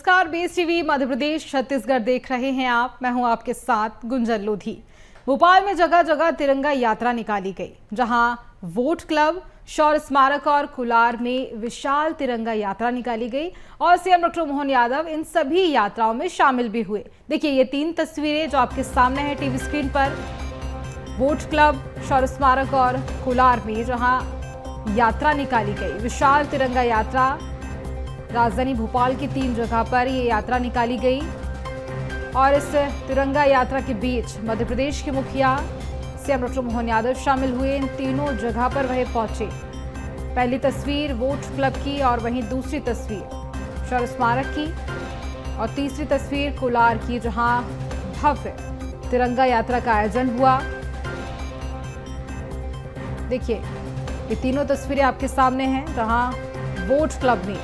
नमस्कार, base TV Madhya Pradesh Chhattisgarh देख रहे हैं आप। मैं हूं आपके साथ गुंजन लोधी। भोपाल में जगह जगह तिरंगा यात्रा निकाली गई, जहां वोट क्लब, शौर्य स्मारक और कुलार में विशाल तिरंगा यात्रा निकाली गई और सीएम डॉक्टर मोहन यादव इन सभी यात्राओं में शामिल भी हुए। देखिए ये 3 तस्वीरें जो आपके सामने है टीवी स्क्रीन पर। वोट क्लब, शौर्य स्मारक और कुलार में जहां यात्रा निकाली गई, विशाल तिरंगा यात्रा। राजधानी भोपाल की 3 जगह पर ये यात्रा निकाली गई और इस तिरंगा यात्रा के बीच मध्य प्रदेश के मुखिया सीएम डॉक्टर मोहन यादव शामिल हुए। इन तीनों जगह पर वह पहुंचे। पहली तस्वीर वोट क्लब की और वहीं दूसरी तस्वीर शौर्य स्मारक की और तीसरी तस्वीर कुलार की, जहां भव्य तिरंगा यात्रा का आयोजन हुआ। देखिए ये तीनों तस्वीरें आपके सामने हैं, जहां वोट क्लब में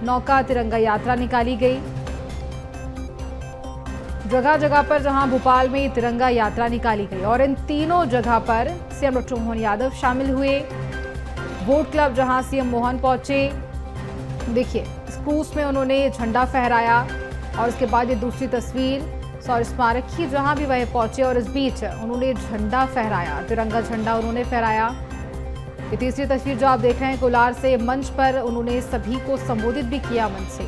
नौका तिरंगा यात्रा निकाली गई। जगह जगह पर जहां भोपाल में तिरंगा यात्रा निकाली गई और इन तीनों जगह पर सीएम डॉक्टर मोहन यादव शामिल हुए। वोट क्लब जहां सीएम मोहन पहुंचे, देखिए इस क्रूज में उन्होंने झंडा फहराया और उसके बाद ये दूसरी तस्वीर शौर्य स्मारक की, जहां भी वह पहुंचे और इस बीच उन्होंने झंडा फहराया, तिरंगा झंडा उन्होंने फहराया। ये तीसरी तस्वीर जो आप देख रहे हैं कुलार से, मंच पर उन्होंने सभी को संबोधित भी किया मंच से।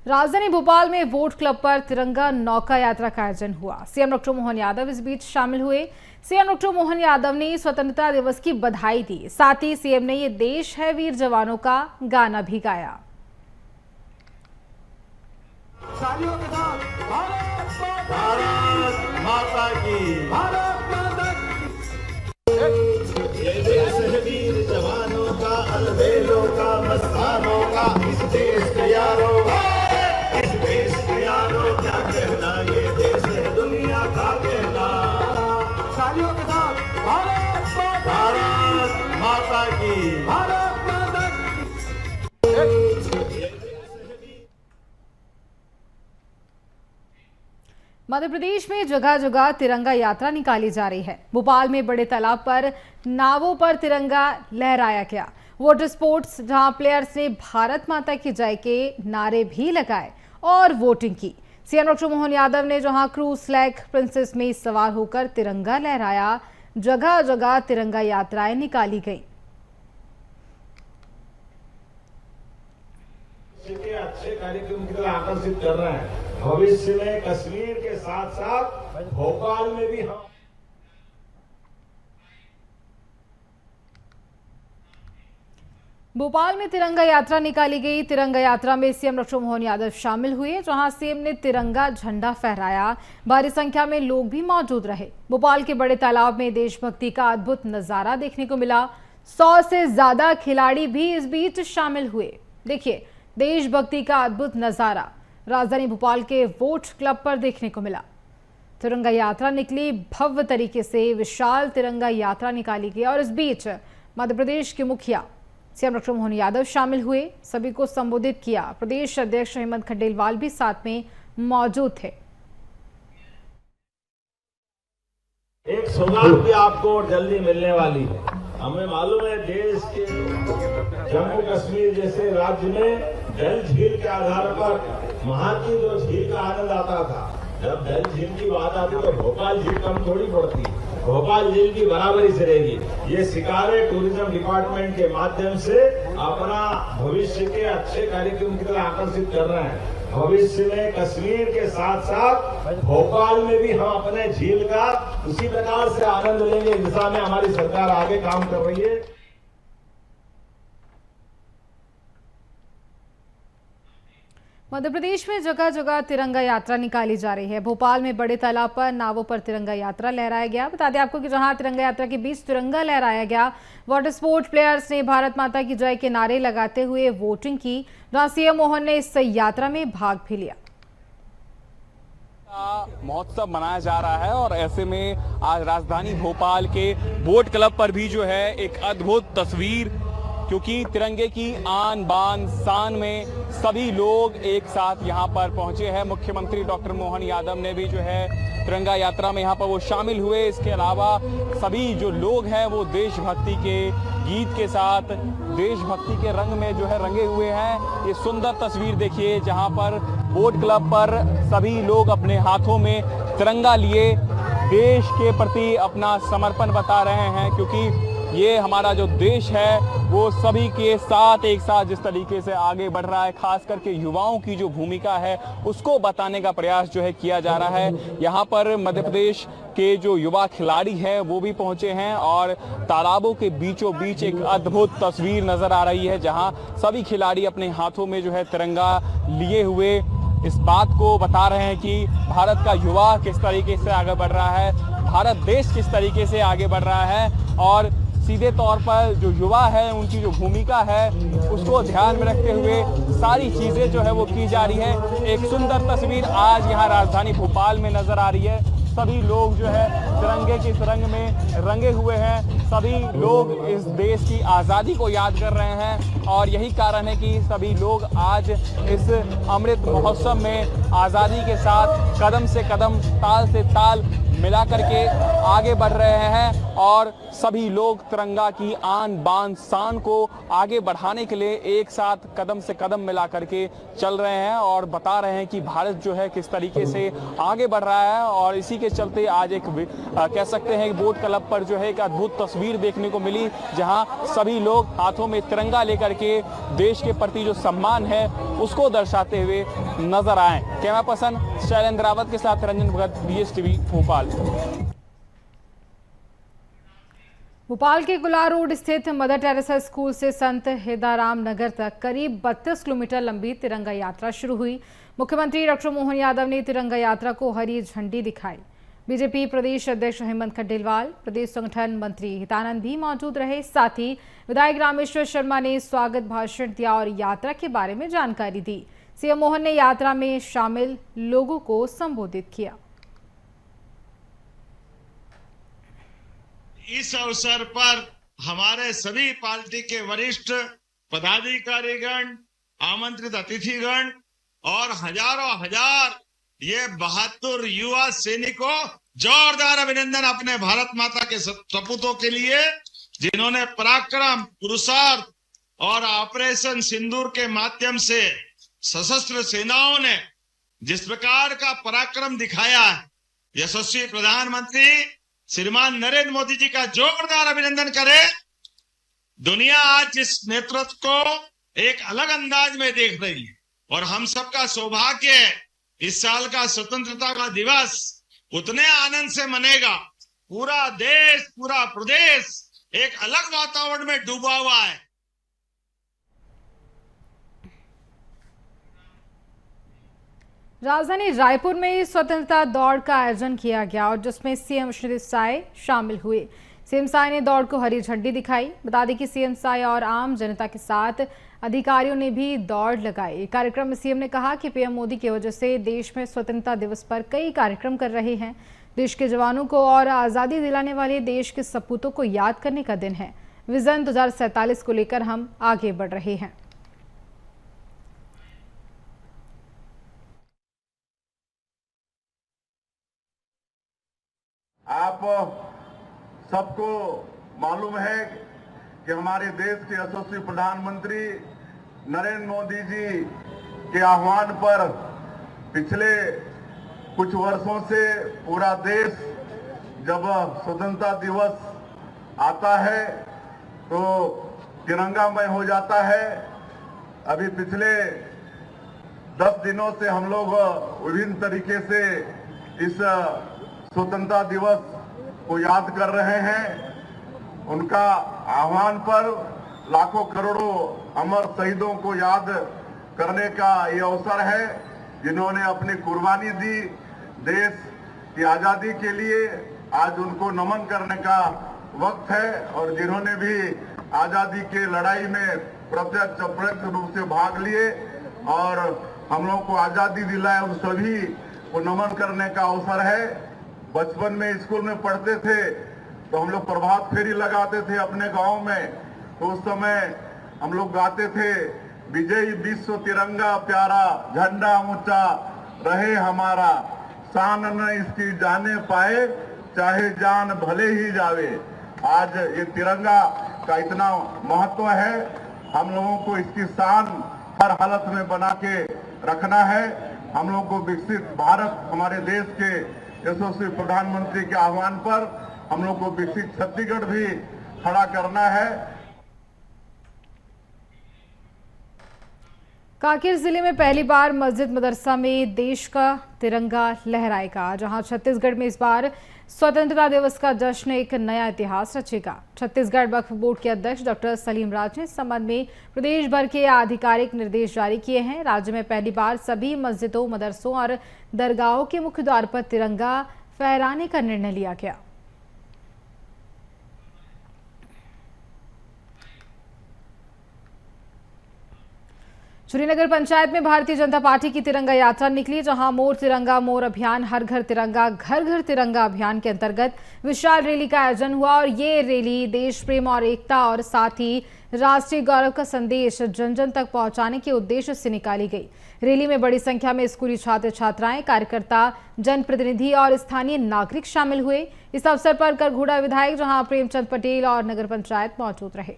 राजधानी भोपाल में वोट क्लब पर तिरंगा नौका यात्रा का आयोजन हुआ। सीएम डॉक्टर मोहन यादव इस बीच शामिल हुए। सीएम डॉक्टर मोहन यादव ने स्वतंत्रता दिवस की बधाई दी, साथ ही सीएम ने ये देश है वीर जवानों का गाना भी गाया। भारत माता की, भारत माता की। ये देश है वीर जवानों का, अलबेलों का, मस्तानों का, इस देश के यारों, इस देश के यारों क्या कहना, ये देश है दुनिया का कहना। सालियों के साथ भारत माता की, भारत माता की। मध्य प्रदेश में जगह जगह तिरंगा यात्रा निकाली जा रही है। भोपाल में बड़े तालाब पर नावों पर तिरंगा लहराया गया। वाटर स्पोर्ट्स जहां प्लेयर्स ने भारत माता की जय के नारे भी लगाए और वोटिंग की। सीएम डॉक्टर मोहन यादव ने जहां क्रूज फ्लैग प्रिंसेस में सवार होकर तिरंगा लहराया, जगह जगह तिरंगा यात्राएं निकाली गई। अच्छे कार्यक्रम की तरह आकर्षित कर रहे हैं। भविष्य में कश्मीर के साथ साथ भोपाल में भी हम भोपाल में तिरंगा यात्रा निकाली गई। तिरंगा यात्रा में सीएम डॉक्टर मोहन यादव शामिल हुए, जहां सीएम ने तिरंगा झंडा फहराया। भारी संख्या में लोग भी मौजूद रहे। भोपाल के बड़े तालाब में देशभक्ति का अद्भुत नजारा देखने को मिला। 100 से ज्यादा खिलाड़ी भी इस बीच शामिल हुए। देखिए देशभक्ति का अद्भुत नजारा राजधानी भोपाल के वोट क्लब पर देखने को मिला। तिरंगा यात्रा निकली, भव्य तरीके से विशाल तिरंगा यात्रा निकाली गई और इस बीच मध्य प्रदेश के मुखिया सीएम डॉक्टर मोहन यादव शामिल हुए, सभी को संबोधित किया। प्रदेश अध्यक्ष हेमंत खंडेलवाल भी साथ में मौजूद थे। एक सौगात भी आपको जल्दी मिलने वाली है। हमें मालूम है देश के जम्मू कश्मीर जैसे राज्य में डल झील के आधार पर वहां की जो झील का आनंद आता था, जब डल झील की बात आती तो भोपाल झील कम थोड़ी पड़ती, भोपाल झील की बराबरी से रहेगी। ये शिकारे टूरिज्म डिपार्टमेंट के माध्यम से अपना भविष्य के अच्छे कार्यक्रम की तरह आकर्षित कर रहे हैं। भविष्य में कश्मीर के साथ साथ भोपाल में भी हम अपने झील का उसी प्रकार से आनंद लेंगे। इस दिशा में हमारी सरकार आगे काम कर रही है। मध्य प्रदेश में जगह जगह तिरंगा यात्रा निकाली जा रही है। भोपाल में बड़े तालाब पर नावों पर तिरंगा यात्रा लहराया गया। बता दें आपको कि जहां तिरंगा यात्रा के बीच तिरंगा लहराया गया, वाटर स्पोर्ट प्लेयर्स ने भारत माता की जय के नारे लगाते हुए वोटिंग की, जहां सीएम मोहन ने इस यात्रा में भाग भी लिया। महोत्सव मनाया जा रहा है और ऐसे में आज राजधानी भोपाल के वोट क्लब पर भी जो है एक अद्भुत तस्वीर क्योंकि तिरंगे की आन बान शान में सभी लोग एक साथ यहाँ पर पहुंचे हैं। मुख्यमंत्री डॉक्टर मोहन यादव ने भी जो है तिरंगा यात्रा में यहाँ पर वो शामिल हुए। इसके अलावा सभी जो लोग हैं वो देशभक्ति के गीत के साथ देशभक्ति के रंग में जो है रंगे हुए हैं। ये सुंदर तस्वीर देखिए जहाँ पर बोट क्लब पर सभी लोग अपने हाथों में तिरंगा लिए देश के प्रति अपना समर्पण बता रहे हैं, क्योंकि ये हमारा जो देश है वो सभी के साथ एक साथ जिस तरीके से आगे बढ़ रहा है, खास करके युवाओं की जो भूमिका है उसको बताने का प्रयास जो है किया जा रहा है। यहाँ पर मध्य प्रदेश के जो युवा खिलाड़ी हैं वो भी पहुंचे हैं और तालाबों के बीचों बीच एक अद्भुत तस्वीर नजर आ रही है जहां सभी खिलाड़ी अपने हाथों में जो है तिरंगा लिए हुए इस बात को बता रहे हैं कि भारत का युवा किस तरीके से आगे बढ़ रहा है, भारत देश किस तरीके से आगे बढ़ रहा है और सीधे तौर पर जो युवा है उनकी जो भूमिका है उसको ध्यान में रखते हुए सारी चीज़ें जो है वो की जा रही है। एक सुंदर तस्वीर आज यहाँ राजधानी भोपाल में नजर आ रही है। सभी लोग जो है तिरंगे के इस रंग में रंगे हुए हैं, सभी लोग इस देश की आज़ादी को याद कर रहे हैं और यही कारण है कि सभी लोग आज इस अमृत महोत्सव में आज़ादी के साथ कदम से कदम ताल से ताल मिला करके आगे बढ़ रहे हैं और सभी लोग तिरंगा की आन बान शान को आगे बढ़ाने के लिए एक साथ कदम से कदम मिला करके चल रहे हैं और बता रहे हैं कि भारत जो है किस तरीके से आगे बढ़ रहा है। और इसी के चलते आज एक कह सकते हैं बोट क्लब पर जो है एक अद्भुत तस्वीर देखने को मिली जहां सभी लोग हाथों में तिरंगा लेकर के देश के प्रति जो सम्मान है उसको दर्शाते हुए नजर आए। कैमरा पर्सन शैलेंद्र रावत के साथ रंजन भगत, BSTV भोपाल। भोपाल के कुलार रोड स्थित मदर टेरेसा स्कूल से संत हिदाराम नगर तक करीब 32 किलोमीटर लंबी तिरंगा यात्रा शुरू हुई। मुख्यमंत्री डॉक्टर मोहन यादव ने तिरंगा यात्रा को हरी झंडी दिखाई। बीजेपी प्रदेश अध्यक्ष हेमंत खंडेलवाल, प्रदेश संगठन मंत्री हितानंद भी मौजूद रहे। साथ ही विधायक रामेश्वर शर्मा ने स्वागत भाषण दिया और यात्रा के बारे में जानकारी दी। सीएम मोहन ने यात्रा में शामिल लोगों को संबोधित किया। इस अवसर पर हमारे सभी पार्टी के वरिष्ठ पदाधिकारीगण, आमंत्रित अतिथिगण और हजारों हजार ये बहादुर युवा सैनिकों जोरदार अभिनंदन अपने भारत माता के सपूतों के लिए जिन्होंने पराक्रम, पुरुषार्थ और ऑपरेशन सिंदूर के माध्यम से सशस्त्र सेनाओं ने जिस प्रकार का पराक्रम दिखाया है, यशस्वी प्रधानमंत्री श्रीमान नरेंद्र मोदी जी का जोरदार अभिनंदन करे। दुनिया आज इस नेतृत्व को एक अलग अंदाज में देख रही है और हम सबका सौभाग्य है इस साल का स्वतंत्रता का दिवस उतने आनंद से मनेगा। पूरा देश, पूरा प्रदेश एक अलग वातावरण में डूबा हुआ है। राजधानी रायपुर में स्वतंत्रता दौड़ का आयोजन किया गया और जिसमें सीएम श्री साय शामिल हुए। सीएम साय ने दौड़ को हरी झंडी दिखाई। बता दें कि सीएम साय और आम जनता के साथ अधिकारियों ने भी दौड़ लगाई। कार्यक्रम में सीएम ने कहा कि पीएम मोदी की वजह से देश में स्वतंत्रता दिवस पर कई कार्यक्रम कर रहे हैं। देश के जवानों को और आज़ादी दिलाने वाले देश के सपूतों को याद करने का दिन है। विजन 2047 को लेकर हम आगे बढ़ रहे हैं। आप सबको मालूम है कि हमारे देश के यशस्वी प्रधानमंत्री नरेंद्र मोदी जी के आह्वान पर पिछले कुछ वर्षों से पूरा देश जब स्वतंत्रता दिवस आता है तो तिरंगामय हो जाता है। अभी पिछले 10 दिनों से हम लोग विभिन्न तरीके से इस स्वतंत्रता दिवस को याद कर रहे हैं। उनका आह्वान पर लाखों करोड़ों अमर शहीदों को याद करने का ये अवसर है जिन्होंने अपनी कुर्बानी दी देश की आजादी के लिए। आज उनको नमन करने का वक्त है और जिन्होंने भी आजादी के लड़ाई में प्रत्यक्ष अप्रत्यक्ष रूप से भाग लिए और हम लोग को आजादी दिलाए, उन सभी को नमन करने का अवसर है। बचपन में स्कूल में पढ़ते थे तो हम लोग प्रभात फेरी लगाते थे अपने गांव में, तो उस समय हम लोग गाते थे, विजयी विश्व तिरंगा प्यारा, झंडा ऊंचा रहे हमारा, शान न इसकी जाने पाए, चाहे जान भले ही जावे। आज ये तिरंगा का इतना महत्व है, हम लोगों को इसकी शान हर हालत में बना के रखना है। हम लोग को विकसित भारत, हमारे देश के यशस्वी प्रधानमंत्री के आह्वान पर हम लोग को विकसित छत्तीसगढ़ भी खड़ा करना है। कांकेर जिले में पहली बार मस्जिद मदरसा में देश का तिरंगा लहराएगा, जहां छत्तीसगढ़ में इस बार स्वतंत्रता दिवस का जश्न एक नया इतिहास रचेगा। छत्तीसगढ़ वक्फ बोर्ड के अध्यक्ष डॉक्टर सलीम राज ने इस संबंध में प्रदेश भर के आधिकारिक निर्देश जारी किए हैं। राज्य में पहली बार सभी मस्जिदों, मदरसों और दरगाहों के मुख्य द्वार पर तिरंगा फहराने का निर्णय लिया गया। श्रीनगर पंचायत में भारतीय जनता पार्टी की तिरंगा यात्रा निकली, जहां मोर तिरंगा मोर अभियान, हर घर तिरंगा घर घर तिरंगा अभियान के अंतर्गत विशाल रैली का आयोजन हुआ और ये रैली देश प्रेम और एकता और साथ ही राष्ट्रीय गौरव का संदेश जन जन तक पहुंचाने के उद्देश्य से निकाली गई। रैली में बड़ी संख्या में स्कूली छात्र छात्राएं, कार्यकर्ता, जनप्रतिनिधि और स्थानीय नागरिक शामिल हुए। इस अवसर पर करघोड़ा विधायक जहां प्रेमचंद पटेल और नगर पंचायत मौजूद रहे।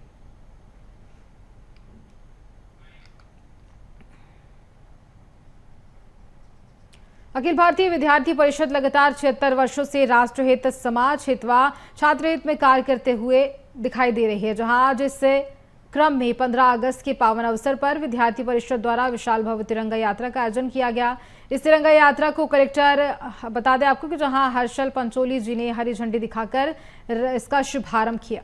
अखिल भारतीय विद्यार्थी परिषद लगातार 76 वर्षों से राष्ट्रहित, समाज हित व छात्र हित में कार्य करते हुए दिखाई दे रही है, जहां आज इस क्रम में 15 अगस्त के पावन अवसर पर विद्यार्थी परिषद द्वारा विशाल भव्य तिरंगा यात्रा का आयोजन किया गया। इस तिरंगा यात्रा को कलेक्टर बता दें आपको कि जहां हर्षल पंचोली जी ने हरी झंडी दिखाकर इसका शुभारंभ किया।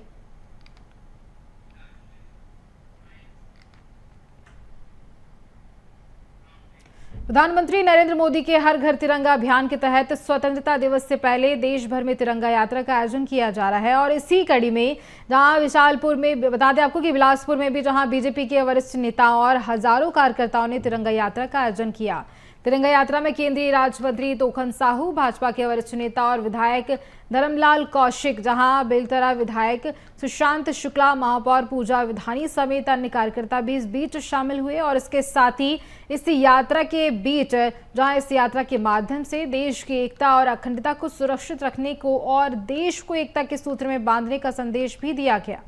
प्रधानमंत्री नरेंद्र मोदी के हर घर तिरंगा अभियान के तहत स्वतंत्रता दिवस से पहले देश भर में तिरंगा यात्रा का आयोजन किया जा रहा है और इसी कड़ी में जहां विशालपुर में बता दें आपको कि बिलासपुर में भी जहां बीजेपी के वरिष्ठ नेताओं और हजारों कार्यकर्ताओं ने तिरंगा यात्रा का आयोजन किया। तिरंगा यात्रा में केंद्रीय राज्य मंत्री तोखन साहू, भाजपा के वरिष्ठ नेता और विधायक धर्मलाल कौशिक, जहां बेलतरा विधायक सुशांत शुक्ला, महापौर पूजा विधानी समेत अन्य कार्यकर्ता भी इस बीच शामिल हुए। और इसके साथ ही इस यात्रा के बीच जहां इस यात्रा के माध्यम से देश की एकता और अखंडता को सुरक्षित रखने को और देश को एकता के सूत्र में बांधने का संदेश भी दिया गया।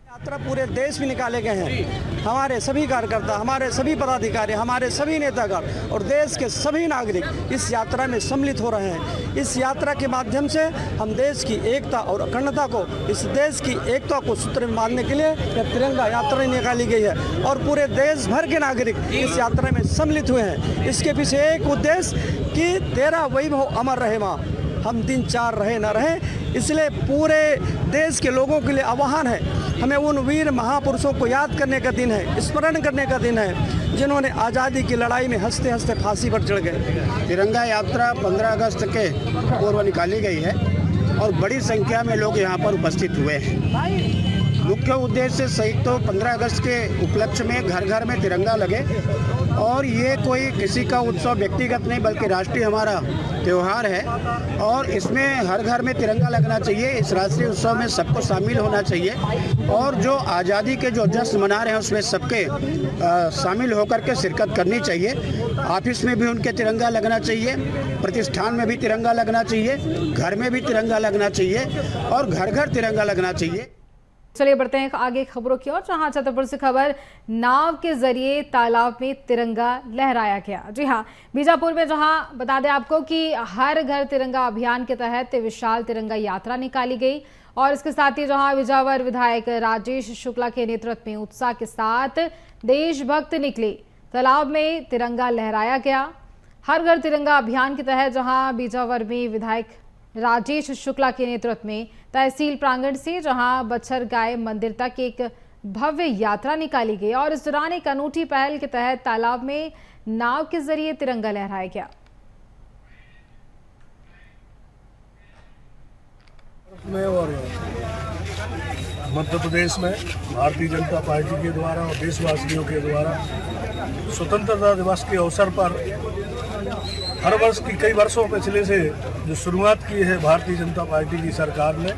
यात्रा पूरे देश में निकाले गए हैं। हमारे सभी कार्यकर्ता, हमारे सभी पदाधिकारी, हमारे सभी नेतागण और देश के सभी नागरिक इस यात्रा में सम्मिलित हो रहे हैं। इस यात्रा के माध्यम से हम देश की एकता और अखंडता को, इस देश की एकता को सूत्र में बांधने के लिए यह तिरंगा यात्रा निकाली गई है और पूरे देश भर के नागरिक इस यात्रा में सम्मिलित हुए हैं। इसके पीछे एक उद्देश्य कि तेरा वैभव अमर रहे माँ, हम दिन चार रहे न रहे, इसलिए पूरे देश के लोगों के लिए आह्वान है, हमें उन वीर महापुरुषों को याद करने का दिन है, स्मरण करने का दिन है, जिन्होंने आज़ादी की लड़ाई में हंसते हंसते फांसी पर चढ़ गए। तिरंगा यात्रा 15 अगस्त के पूर्व निकाली गई है और बड़ी संख्या में लोग यहाँ पर उपस्थित हुए हैं। मुख्य उद्देश्य सही तो 15 अगस्त के उपलक्ष्य में घर घर में तिरंगा लगे और ये कोई किसी का उत्सव व्यक्तिगत नहीं बल्कि राष्ट्रीय हमारा त्यौहार है और इसमें हर घर में तिरंगा लगना चाहिए। इस राष्ट्रीय उत्सव में सबको शामिल होना चाहिए और जो आज़ादी के जो जश्न मना रहे हैं उसमें सबके शामिल होकर के शिरकत करनी चाहिए। ऑफिस में भी उनके तिरंगा लगना चाहिए, प्रतिष्ठान में भी तिरंगा लगना चाहिए, घर में भी तिरंगा लगना चाहिए और घर घर तिरंगा लगना चाहिए। चलिए बढ़ते हैं आगे खबरों की ओर, जहां छतरपुर से खबर, नाव के जरिए तालाब में तिरंगा लहराया गया। जी हां, बीजापुर में जहां बता दें आपको कि हर घर तिरंगा अभियान के तहत विशाल तिरंगा यात्रा निकाली गई और इसके साथ ही जहां बिजावर विधायक राजेश शुक्ला के नेतृत्व में उत्साह के साथ देशभक्त निकले, तालाब में तिरंगा लहराया गया। हर घर तिरंगा अभियान के तहत जहां बीजावर में विधायक राजेश शुक्ला के नेतृत्व में तहसील प्रांगण से जहां बच्छर गाय मंदिर तक एक भव्य यात्रा निकाली गई और इस दौरान एक अनूठी पहल के तहत तालाब में नाव के जरिए तिरंगा लहराया गया। में और मध्य प्रदेश में भारतीय जनता पार्टी के द्वारा और देशवासियों के द्वारा स्वतंत्रता दिवस के अवसर पर हर वर्ष की कई वर्षों पिछले से जो शुरुआत की है भारतीय जनता पार्टी की सरकार ने,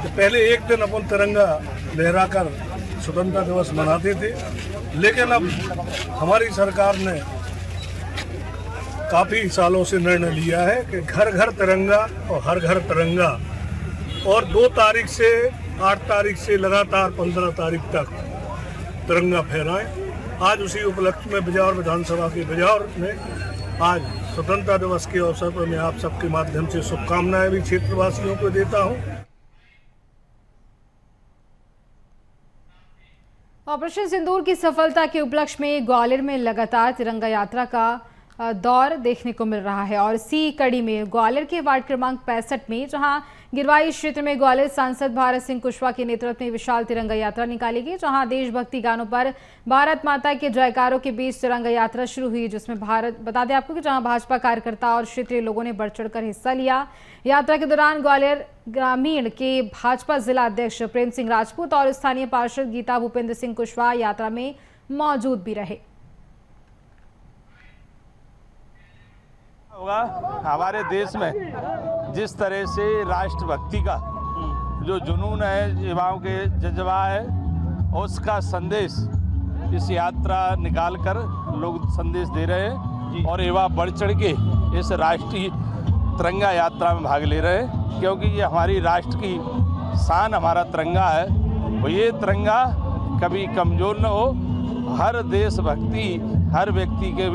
कि पहले एक दिन अपन तिरंगा लहराकर स्वतंत्रता दिवस मनाते थे, लेकिन अब हमारी सरकार ने काफ़ी सालों से निर्णय लिया है कि घर घर तिरंगा और हर घर तिरंगा, और 2 तारीख से 8 तारीख से लगातार 15 तारीख तक तिरंगा फहराएं। आज उसी उपलक्ष्य में बिजौर विधानसभा के बिजौर में आज स्वतंत्रता दिवस के अवसर पर मैं आप सबके माध्यम से शुभकामनाएं भी क्षेत्रवासियों को देता हूं। ऑपरेशन सिंदूर की सफलता के उपलक्ष्य में ग्वालियर में लगातार तिरंगा यात्रा का दौर देखने को मिल रहा है और इसी कड़ी में ग्वालियर के वार्ड क्रमांक 65 में, जहां गिरवाई क्षेत्र में ग्वालियर सांसद भारत सिंह कुशवाहा के नेतृत्व में विशाल तिरंगा यात्रा निकाली गई, जहां देशभक्ति गानों पर भारत माता के जयकारों के बीच तिरंगा यात्रा शुरू हुई, जिसमें बता दें आपको कि जहां भाजपा कार्यकर्ता और क्षेत्रीय लोगों ने बढ़ चढ़कर हिस्सा लिया। यात्रा के दौरान ग्वालियर ग्रामीण के भाजपा जिला अध्यक्ष प्रेम सिंह राजपूत और स्थानीय पार्षद गीता भूपेंद्र सिंह कुशवाहा यात्रा में मौजूद भी रहे। होगा हमारे देश में जिस तरह से राष्ट्रभक्ति का जो जुनून है, युवाओं के जज्बा है, उसका संदेश इस यात्रा निकाल कर लोग संदेश दे रहे हैं और युवा बढ़ चढ़ के इस राष्ट्रीय तिरंगा यात्रा में भाग ले रहे हैं, क्योंकि ये हमारी राष्ट्र की शान, हमारा तिरंगा है। और ये तिरंगा कभी कमज़ोर न हो, हर देशभक्ति हर व्यक्ति के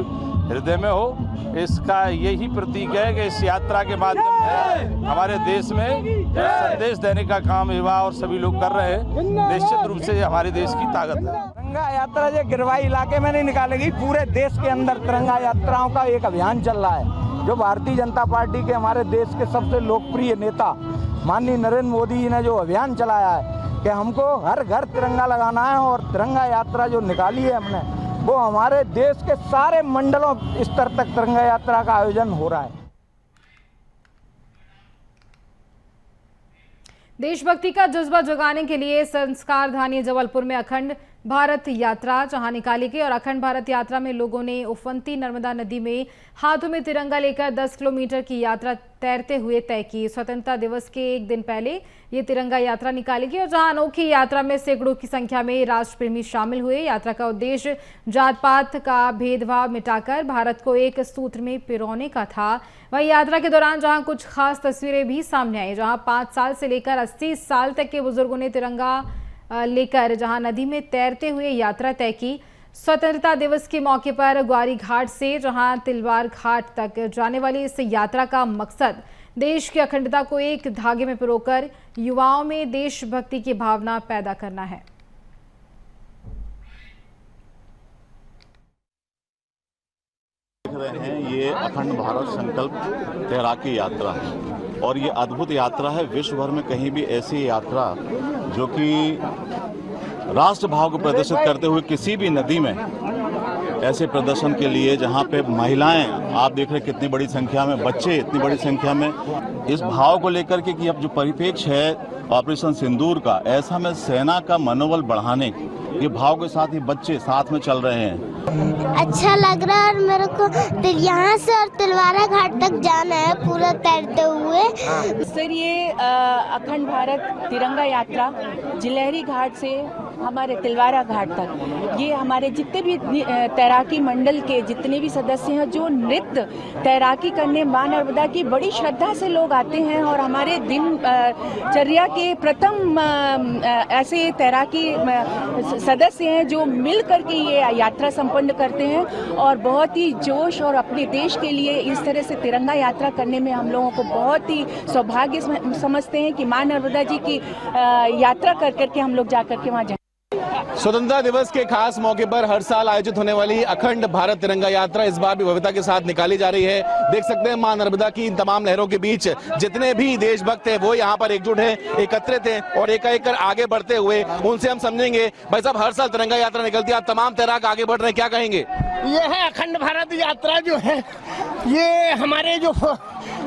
हृदय में हो, इसका यही प्रतीक है कि इस यात्रा के माध्यम से हमारे देश में संदेश देने का काम युवा और सभी लोग कर रहे हैं। निश्चित रूप से हमारे देश की ताकत है। तिरंगा यात्रा जो गिरवाई इलाके में नहीं निकालेगी, पूरे देश के अंदर तिरंगा यात्राओं का एक अभियान चल रहा है, जो भारतीय जनता पार्टी के हमारे देश के सबसे लोकप्रिय नेता माननीय नरेंद्र मोदी जी ने जो अभियान चलाया है कि हमको हर घर तिरंगा लगाना है, और तिरंगा यात्रा जो निकाली है हमने, वो हमारे देश के सारे मंडलों स्तर तक तिरंगा यात्रा का आयोजन हो रहा है। देशभक्ति का जज्बा जगाने के लिए संस्कार धानी जबलपुर में अखंड भारत यात्रा जहां निकाली गई और अखंड भारत यात्रा में लोगों ने उफनती नर्मदा नदी में हाथों में तिरंगा लेकर 10 किलोमीटर की यात्रा तैरते हुए तय की। स्वतंत्रता दिवस के एक दिन पहले ये तिरंगा यात्रा निकाली गई और जहां अनोखी यात्रा में सैकड़ों की संख्या में राष्ट्रप्रेमी शामिल हुए। यात्रा का उद्देश्य जात पात का भेदभाव मिटाकर भारत को एक सूत्र में पिरोने का था। वहीं यात्रा के दौरान जहां कुछ खास तस्वीरें भी सामने आई, जहां 5 साल से लेकर 80 साल तक के बुजुर्गों ने तिरंगा लेकर जहां नदी में तैरते हुए यात्रा तय की। स्वतंत्रता दिवस के मौके पर ग्वारी घाट से जहां तिलवार घाट तक जाने वाली इस यात्रा का मकसद देश की अखंडता को एक धागे में पिरोकर युवाओं में देशभक्ति की भावना पैदा करना है। देख रहे हैं ये अखंड भारत संकल्प तैराकी यात्रा है और ये अद्भुत यात्रा है। विश्व भर में कहीं भी ऐसी यात्रा जो कि राष्ट्र भाव को प्रदर्शित करते हुए किसी भी नदी में ऐसे प्रदर्शन के लिए जहाँ पे महिलाएं आप देख रहे कितनी बड़ी संख्या में, बच्चे इतनी बड़ी संख्या में, इस भाव को लेकर के कि अब जो परिप्रेक्ष्य है ऑपरेशन सिंदूर का, ऐसा में सेना का मनोबल बढ़ाने ये भाव के साथ ही बच्चे साथ में चल रहे हैं। अच्छा लग रहा है और मेरे को यहाँ से और तिलवारा घाट तक जाना है पूरा तैरते हुए। सर ये अखंड भारत तिरंगा यात्रा जिलहरी घाट से हमारे तिलवारा घाट तक, ये हमारे जितने भी तैराकी मंडल के जितने भी सदस्य हैं जो नृत्य तैराकी करने मां नर्मदा की बड़ी श्रद्धा से लोग आते हैं और हमारे दिनचर्या के प्रथम ऐसे तैराकी सदस्य हैं जो मिल करके ये यात्रा संपन्न करते हैं और बहुत ही जोश और अपने देश के लिए इस तरह से तिरंगा यात्रा करने में हम लोगों को बहुत ही सौभाग्य समझते हैं कि मां नर्मदा जी की यात्रा कर करके हम लोग जा करके वहाँ जाएं। स्वतंत्रता दिवस के खास मौके पर हर साल आयोजित होने वाली अखंड भारत तिरंगा यात्रा इस बार भी भव्यता के साथ निकाली जा रही है। देख सकते हैं मां नर्मदा की इन तमाम लहरों के बीच जितने भी देशभक्त हैं वो यहाँ पर एकजुट हैं, एकत्रित हैं और एक कर आगे बढ़ते हुए उनसे हम समझेंगे। भाई साहब, हर साल तिरंगा यात्रा निकलती है, आप तमाम तैराक आगे बढ़ रहे हैं, क्या कहेंगे? ये है अखंड भारत यात्रा जो है, ये हमारे जो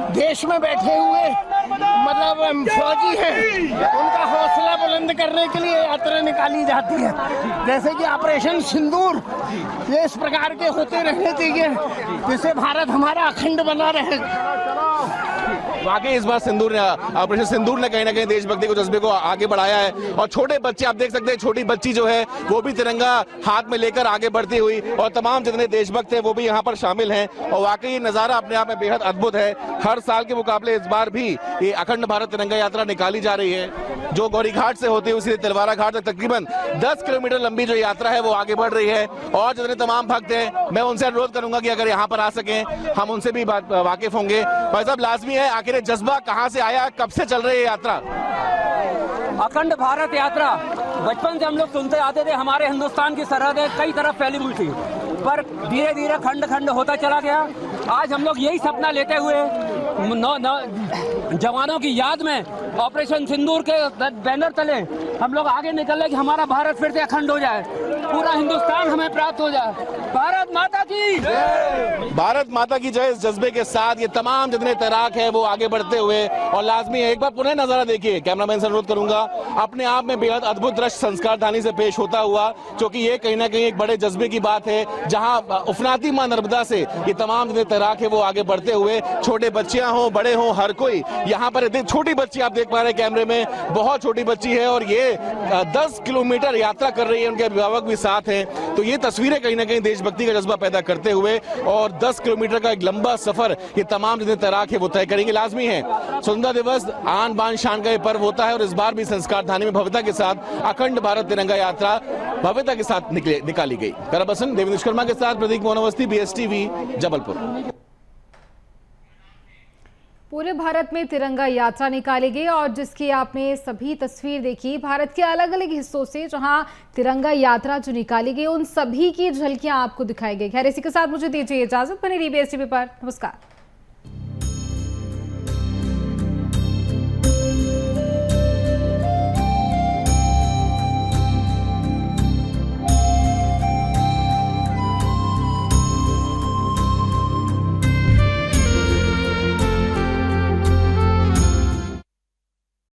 देश में बैठे हुए मतलब फौजी हैं उनका हौसला बुलंद करने के लिए यात्रा निकाली जाती है। जैसे कि ऑपरेशन सिंदूर, ये इस प्रकार के होते रहने चाहिए जिससे भारत हमारा अखंड बना रहे। वाकई इस बार सिंदूर ने ऑपरेशन सिंदूर ने कहीं ना कहीं देशभक्ति को जज्बे को आगे बढ़ाया है। और छोटे बच्चे आप देख सकते हैं, छोटी बच्ची जो है वो भी तिरंगा हाथ में लेकर आगे बढ़ती हुई, और तमाम जितने देशभक्त हैं वो भी यहाँ पर शामिल हैं। और वाकई ये नजारा अपने आप में बेहद अद्भुत है। हर साल के मुकाबले इस बार भी ये अखंड भारत तिरंगा यात्रा निकाली जा रही है, जो गौरी घाट से होती हुई सीधे तिलवारा घाट तक तकरीबन 10 किलोमीटर लंबी जो यात्रा है वो आगे बढ़ रही है। और जितने तमाम भक्त हैं मैं उनसे अनुरोध करूंगा कि अगर यहाँ पर आ सकें, हम उनसे भी वाकिफ होंगे। भाई साहब, लाजमी है, आखिर ये जज्बा कहाँ से आया, कब से चल रही है यात्रा? अखंड भारत यात्रा बचपन से हम लोग सुनते आते थे। हमारे हिंदुस्तान की सरहदें कई तरफ फैली हुई थी, पर धीरे धीरे खंड खंड होता चला गया। आज हम लोग यही सपना लेते हुए जवानों की याद में ऑपरेशन सिंदूर के बैनर तले हम लोग आगे निकले कि हमारा भारत फिर से अखंड हो जाए, पूरा हिंदुस्तान हमें प्राप्त हो जाए। भारत माता की जय। भारत माता की जय। इस जज्बे के साथ ये तमाम जितने तैराक है वो आगे बढ़ते हुए, और लाजमी है एक बार पुनः नजारा देखिए, कैमरामैन से अनुरोध करूंगा, अपने आप में बेहद अद्भुत दृश्य संस्कार धानी से पेश होता हुआ, क्योंकि ये कहीं ना कहीं एक बड़े जज्बे की बात है, जहां उफनाती मां नर्मदा से ये तमाम जितने तैराक है वो आगे बढ़ते हुए, छोटे बच्चियां हो बड़े हो हर कोई यहाँ पर। छोटी बच्ची आप देख पा रहे हैं कैमरे में, बहुत छोटी बच्ची है और ये 10 किलोमीटर यात्रा कर रही है, उनके अभिभावक भी साथ हैं। तो ये तस्वीरें कहीं ना कहीं देशभक्ति का जज्बा पैदा करते हुए, और 10 किलोमीटर का एक लंबा सफर ये तमाम जितने तैराक है वो तय करेंगे। लाजमी है, स्वतंत्रता दिवस आन बान शान का ये पर्व होता है, और इस बार भी संस्कार धानी में भव्यता के साथ अखंड भारत तिरंगा यात्रा भव्यता के साथ निकाली गई। करबसन देवेंद्र शर्मा के साथ प्रतीक मोहन अवस्थी, BSTV, जबलपुर। पूरे भारत में तिरंगा यात्रा निकाली गई, और जिसकी आपने सभी तस्वीर देखी भारत के अलग अलग हिस्सों से, जहां तिरंगा यात्रा जो निकाली गई उन सभी की झलकियां आपको दिखाई गई। खैर, इसी के साथ मुझे दीजिए इजाजत। बने रहिए BSTV पर। नमस्कार।